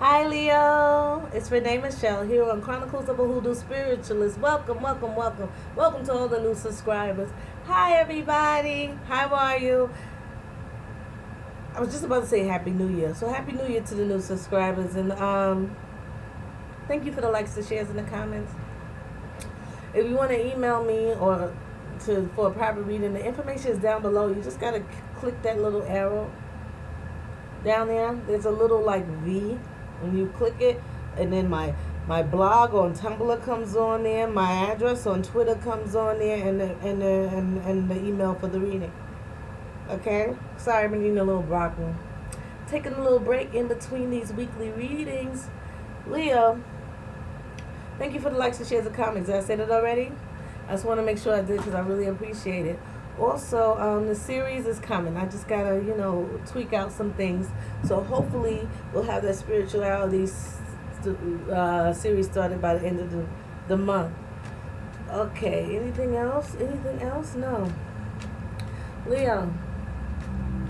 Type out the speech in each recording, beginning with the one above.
Hi Leo, it's Renee Michelle here on Chronicles of a Hoodoo Spiritualist. Welcome, welcome, welcome. Welcome to all the new subscribers. Hi everybody, how are you? I was just about to say Happy New Year. So Happy New Year to the new subscribers and thank you for the likes, the shares, and the comments. If you want to email me or for a private reading, the information is down below. You just gotta click that little arrow down there. There's a little like V when you click it, and then my blog on Tumblr comes on there, my address on Twitter comes on there, and the email for the reading. Okay, sorry, I'm eating a little broccoli. Taking a little break in between these weekly readings. Leo, thank you for the likes and shares and comments. Did I say that already? I just want to make sure I did because I really appreciate it. Also, the series is coming. I just gotta, tweak out some things. So hopefully, we'll have that spirituality series started by the end of the month. Okay. Anything else? Anything else? No. Leo,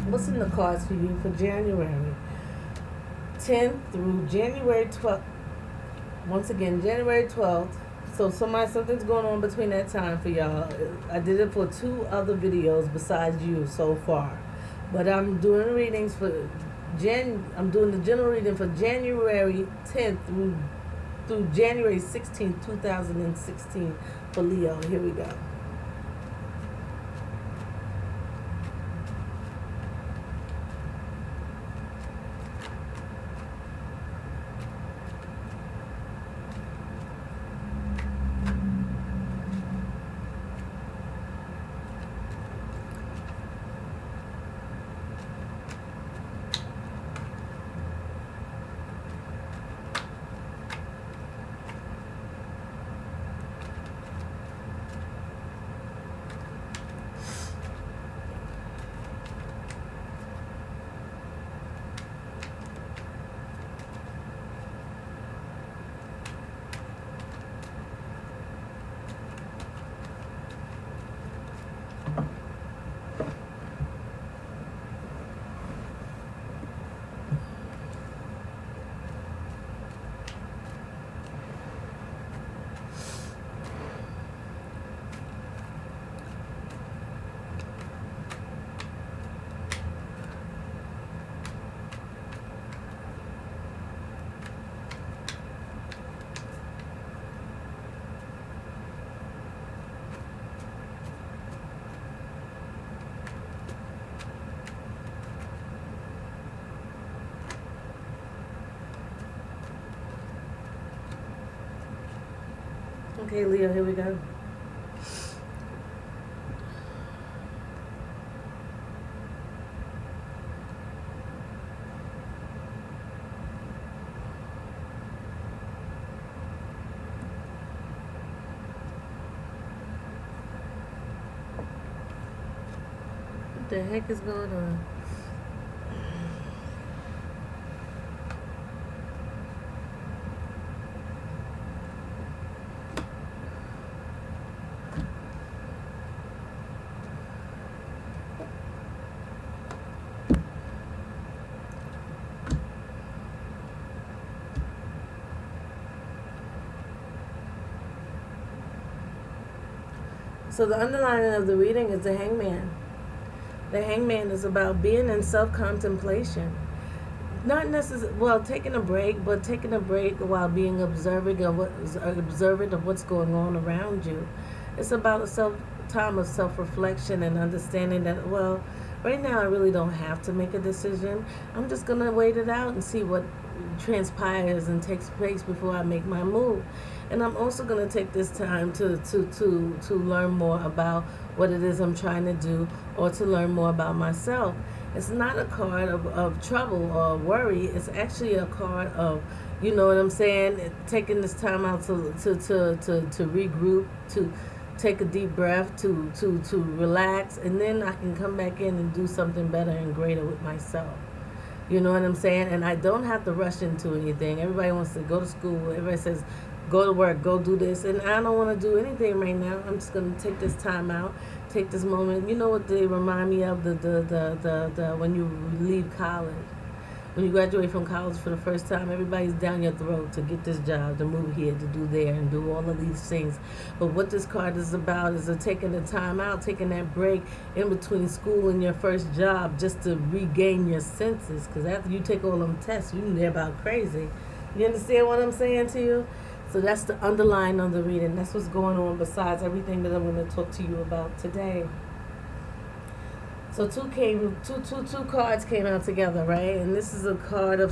what's in the cards for you for January 10th through January 12th? Once again, January 12th. So something's going on between that time for y'all. I did it for 2 other videos besides you so far, but I'm doing readings for I'm doing the general reading for January 10th through January 16th, 2016 for Leo. Here we go. Okay, Leo, here we go. What the heck is going on? So the underlining of the reading is the hangman. The hangman is about being in self-contemplation. Not necessarily, well, taking a break, but taking a break while being observant of what's going on around you. It's about a time of self-reflection and understanding that, well, right now I really don't have to make a decision. I'm just going to wait it out and see what transpires and takes place before I make my move. And I'm also going to take this time to learn more about what it is I'm trying to do, or to learn more about myself. It's not a card of trouble or worry. It's actually a card of, you know what I'm saying, taking this time out to regroup, to take a deep breath, to relax, and then I can come back in and do something better and greater with myself. You know what I'm saying? And I don't have to rush into anything. Everybody wants to go to school. Everybody says, go to work, go do this. And I don't want to do anything right now. I'm just going to take this time out, take this moment. You know what they remind me of? The when you leave college. When you graduate from college for the first time, everybody's down your throat to get this job, to move here, to do there, and do all of these things. But what this card is about is taking the time out, taking that break in between school and your first job just to regain your senses. Because after you take all them tests, you there about crazy. You understand what I'm saying to you? So that's the underline of the reading. That's what's going on besides everything that I'm going to talk to you about today. So two cards came out together, right? And this is a card of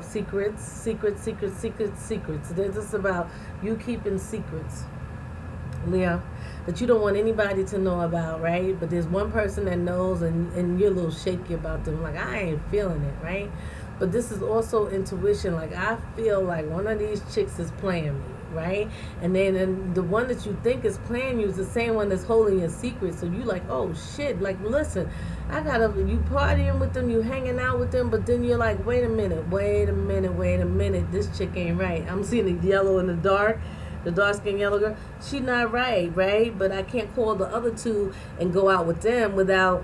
secrets. They're just about you keeping secrets, Leo, that you don't want anybody to know about, right? But there's one person that knows, and you're a little shaky about them, like, I ain't feeling it, right? But this is also intuition. Like, I feel like one of these chicks is playing me, right? And then the one that you think is playing you is the same one that's holding your secret. So you like, oh shit, like, listen, you partying with them, you hanging out with them, but then you're like, wait a minute, this chick ain't right. I'm seeing the yellow in the dark skin yellow girl. She not right? But I can't call the other two and go out with them without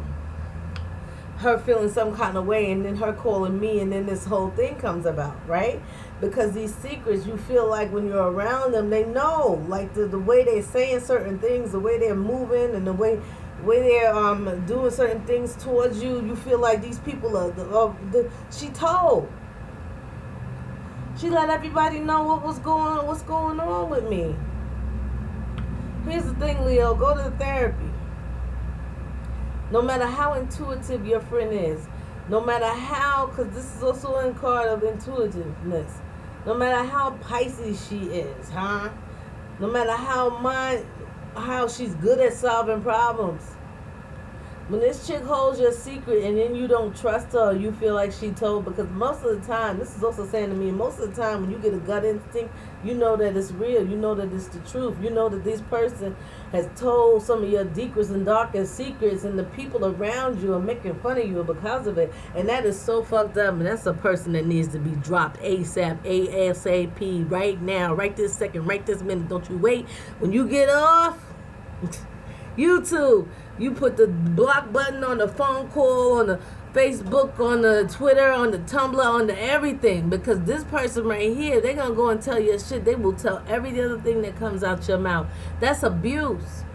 her feeling some kind of way, and then her calling me, and then this whole thing comes about, right? Because these secrets, you feel like when you're around them, they know, like the way they're saying certain things, the way they're moving, and the way they're doing certain things towards you. You feel like these people she told. She let everybody know what's going on with me. Here's the thing, Leo, go to therapy. No matter how intuitive your friend is, no matter how, because this is also a card of intuitiveness, no matter how Pisces she is, no matter how she's good at solving problems, when this chick holds your secret and then you don't trust her, or you feel like she told, because most of the time, this is also saying to me, most of the time when you get a gut instinct, you know that it's real, you know that it's the truth, you know that this person has told some of your deepest and darkest secrets, and the people around you are making fun of you because of it, and that is so fucked up, and that's a person that needs to be dropped ASAP, right now, right this second, right this minute. Don't you wait. When you get off YouTube, you put the block button on the phone call, on the Facebook, on the Twitter, on the Tumblr, on the everything. Because this person right here, they're going to go and tell you shit. They will tell every other thing that comes out your mouth. That's abuse.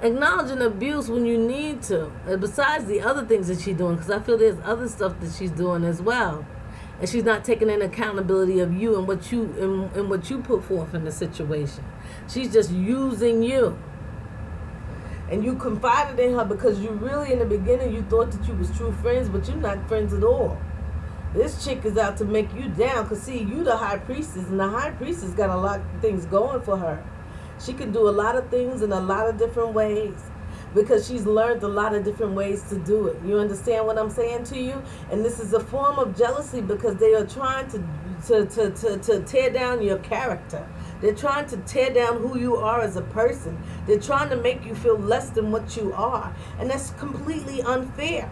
Acknowledging abuse when you need to. Besides the other things that she's doing. Because I feel there's other stuff that she's doing as well. And she's not taking in accountability of you and what you put forth in the situation. She's just using you. And you confided in her because you really, in the beginning, you thought that you was true friends, but you're not friends at all. This chick is out to make you down because, see, you the high priestess, and the high priestess got a lot of things going for her. She can do a lot of things in a lot of different ways because she's learned a lot of different ways to do it. You understand what I'm saying to you? And this is a form of jealousy because they are trying to tear down your character. They're trying to tear down who you are as a person. They're trying to make you feel less than what you are. And that's completely unfair.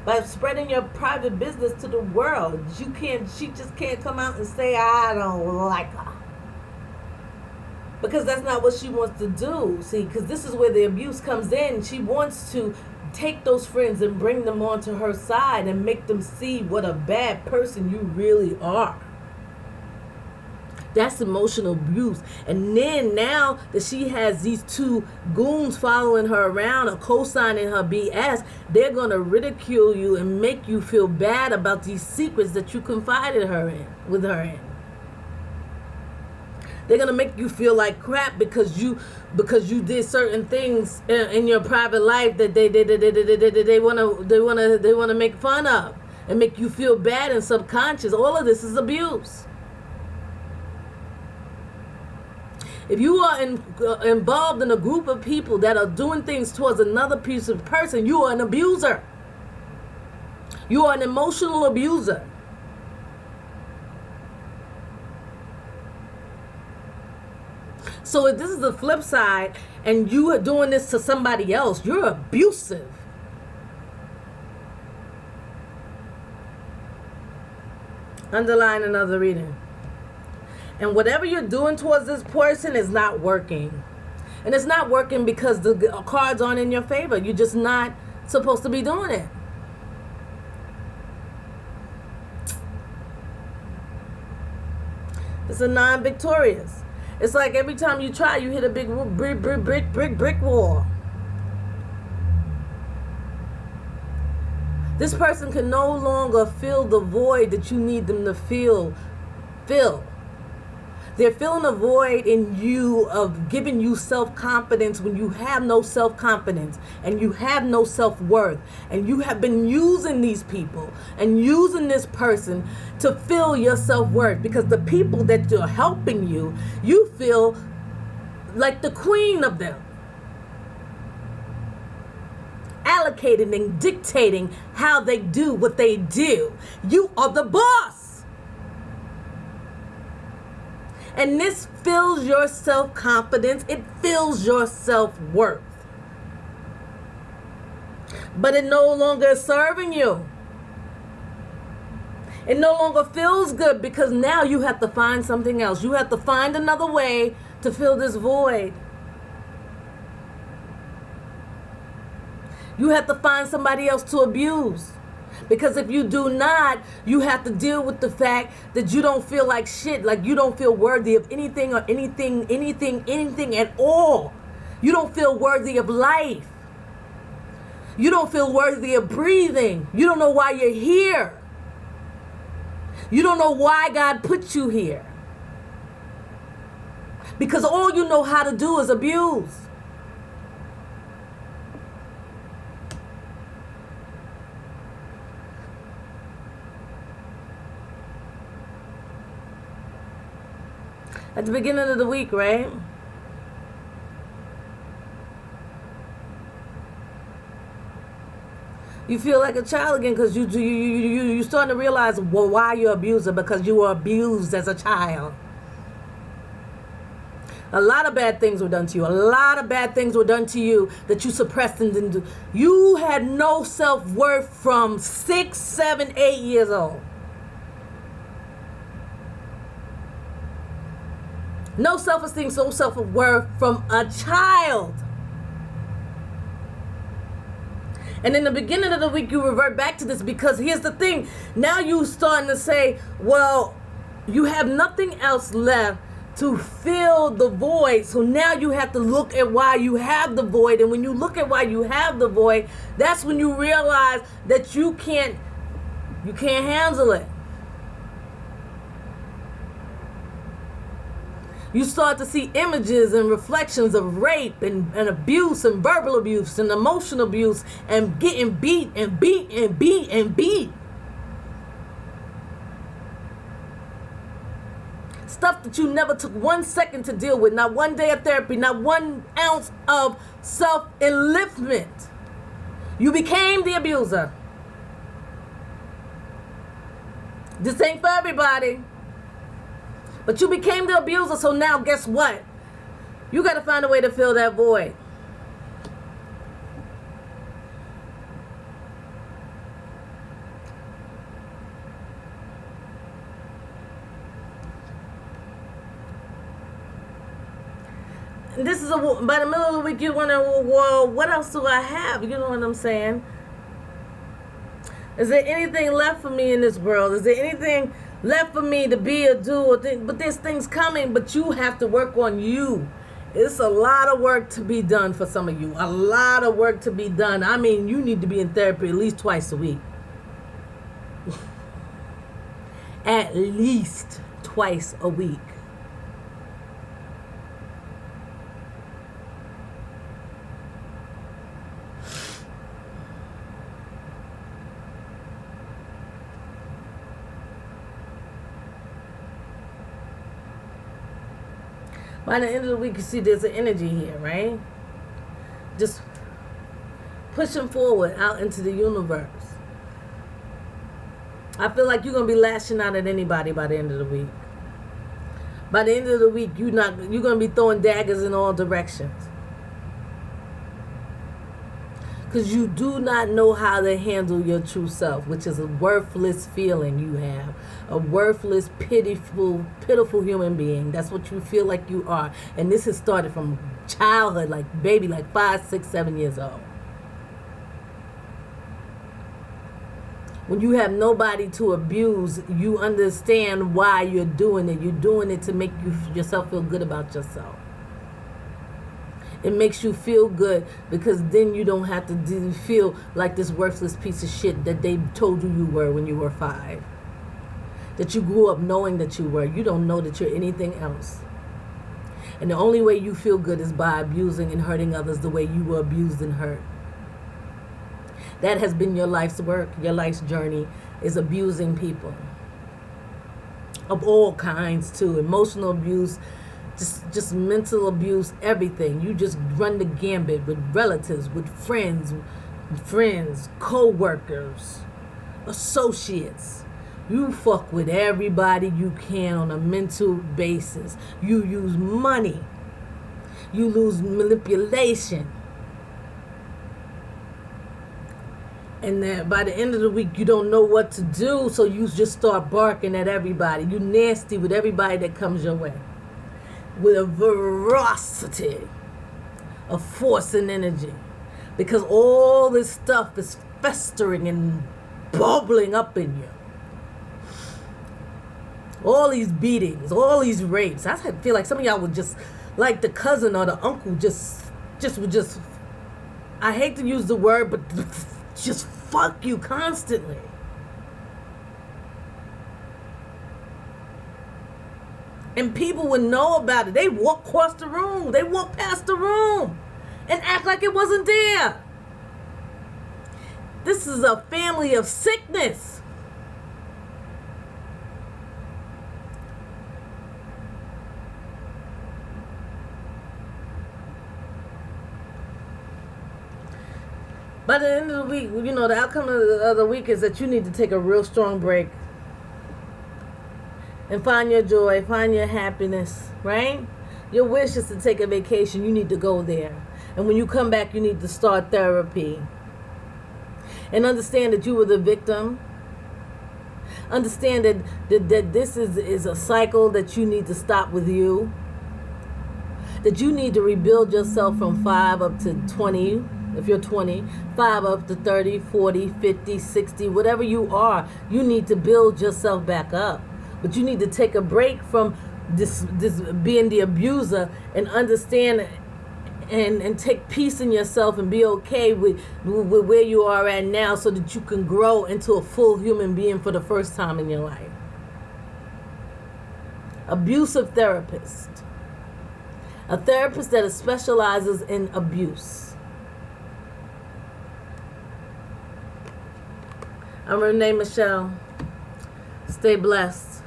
By spreading your private business to the world, she just can't come out and say, I don't like her. Because that's not what she wants to do. See, because this is where the abuse comes in. She wants to take those friends and bring them onto her side and make them see what a bad person you really are. That's emotional abuse. And then now that she has these two goons following her around or co-signing her BS, they're going to ridicule you and make you feel bad about these secrets that you confided with her in. They're gonna make you feel like crap because you did certain things in your private life that they wanna make fun of and make you feel bad and subconscious. All of this is abuse. If you are involved in a group of people that are doing things towards another person, you are an abuser. You are an emotional abuser. So if this is the flip side and you are doing this to somebody else, you're abusive. Underline another reading. And whatever you're doing towards this person is not working. And it's not working because the cards aren't in your favor. You're just not supposed to be doing it. It's a non-victorious. It's like every time you try, you hit a big brick wall. This person can no longer fill the void that you need them to fill. They're filling a void in you of giving you self-confidence when you have no self-confidence and you have no self-worth. And you have been using these people and using this person to fill your self-worth, because the people that are helping you, you feel like the queen of them. Allocating and dictating how they do what they do. You are the boss. And this fills your self-confidence. It fills your self-worth. But it no longer is serving you. It no longer feels good, because now you have to find something else. You have to find another way to fill this void. You have to find somebody else to abuse. Because if you do not, you have to deal with the fact that you don't feel like shit, like you don't feel worthy of anything or anything at all. You don't feel worthy of life. You don't feel worthy of breathing. You don't know why you're here. You don't know why God put you here. Because all you know how to do is abuse. At the beginning of the week, right? You feel like a child again, because you starting to realize, well, why you're abuser, because you were abused as a child. A lot of bad things were done to you. A lot of bad things were done to you that you suppressed and didn't do. You had no self-worth from 6, 7, 8 years old. No self-esteem, no self-worth from a child. And in the beginning of the week, you revert back to this, because here's the thing. Now you starting to say, well, you have nothing else left to fill the void. So now you have to look at why you have the void. And when you look at why you have the void, that's when you realize that you can't handle it. You start to see images and reflections of rape and abuse and verbal abuse and emotional abuse and getting beat and beat and beat and beat. Stuff that you never took 1 second to deal with. Not 1 day of therapy. Not 1 ounce of self-enliftment. You became the abuser. This ain't for everybody. But you became the abuser, so now guess what? You got to find a way to fill that void. And this is by the middle of the week, you're wondering, well, what else do I have? You know what I'm saying? Is there anything left for me in this world? Is there anything left for me to be or do or think? But there's things coming, but you have to work on you. It's a lot of work to be done for some of you. A lot of work to be done. I mean, you need to be in therapy at least twice a week. At least twice a week. By the end of the week, you see there's an energy here, right? Just pushing forward out into the universe. I feel like you're going to be lashing out at anybody by the end of the week. By the end of the week, you're going to be throwing daggers in all directions. Because you do not know how to handle your true self, which is a worthless feeling you have. A worthless, pitiful human being. That's what you feel like you are. And this has started from childhood, like baby, like 5, 6, 7 years old. When you have nobody to abuse, you understand why you're doing it. You're doing it to make yourself feel good about yourself. It makes you feel good because then you don't have to feel like this worthless piece of shit that they told you were when you were 5. That you grew up knowing that you were. You don't know that you're anything else. And the only way you feel good is by abusing and hurting others the way you were abused and hurt. That has been your life's work, your life's journey, is abusing people. Of all kinds too. Emotional abuse, just mental abuse, everything. You just run the gambit with relatives, with friends, co-workers, associates. You fuck with everybody you can on a mental basis. You use money. You lose manipulation. And then by the end of the week, you don't know what to do, so you just start barking at everybody. You nasty with everybody that comes your way. With a ferocity of force and energy. Because all this stuff is festering and bubbling up in you. All these beatings, all these rapes. I feel like some of y'all would just, like the cousin or the uncle, would just, I hate to use the word, but just fuck you constantly. And people would know about it. They walk across the room. They walk past the room and act like it wasn't there. This is a family of sickness. By the end of the week, you know, the outcome of the week is that you need to take a real strong break and find your joy, find your happiness, right? Your wish is to take a vacation. You need to go there. And when you come back, you need to start therapy. And understand that you were the victim. Understand that this is a cycle that you need to stop with you. That you need to rebuild yourself from 5 up to 20. If you're 20, 5 up to 30, 40, 50, 60, whatever you are, you need to build yourself back up. But you need to take a break from this being the abuser and understand and take peace in yourself and be okay with where you are at now so that you can grow into a full human being for the first time in your life. Abusive therapist. A therapist that specializes in abuse. I'm Renee Michelle. Stay blessed.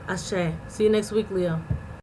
Ashe. See you next week, Leo.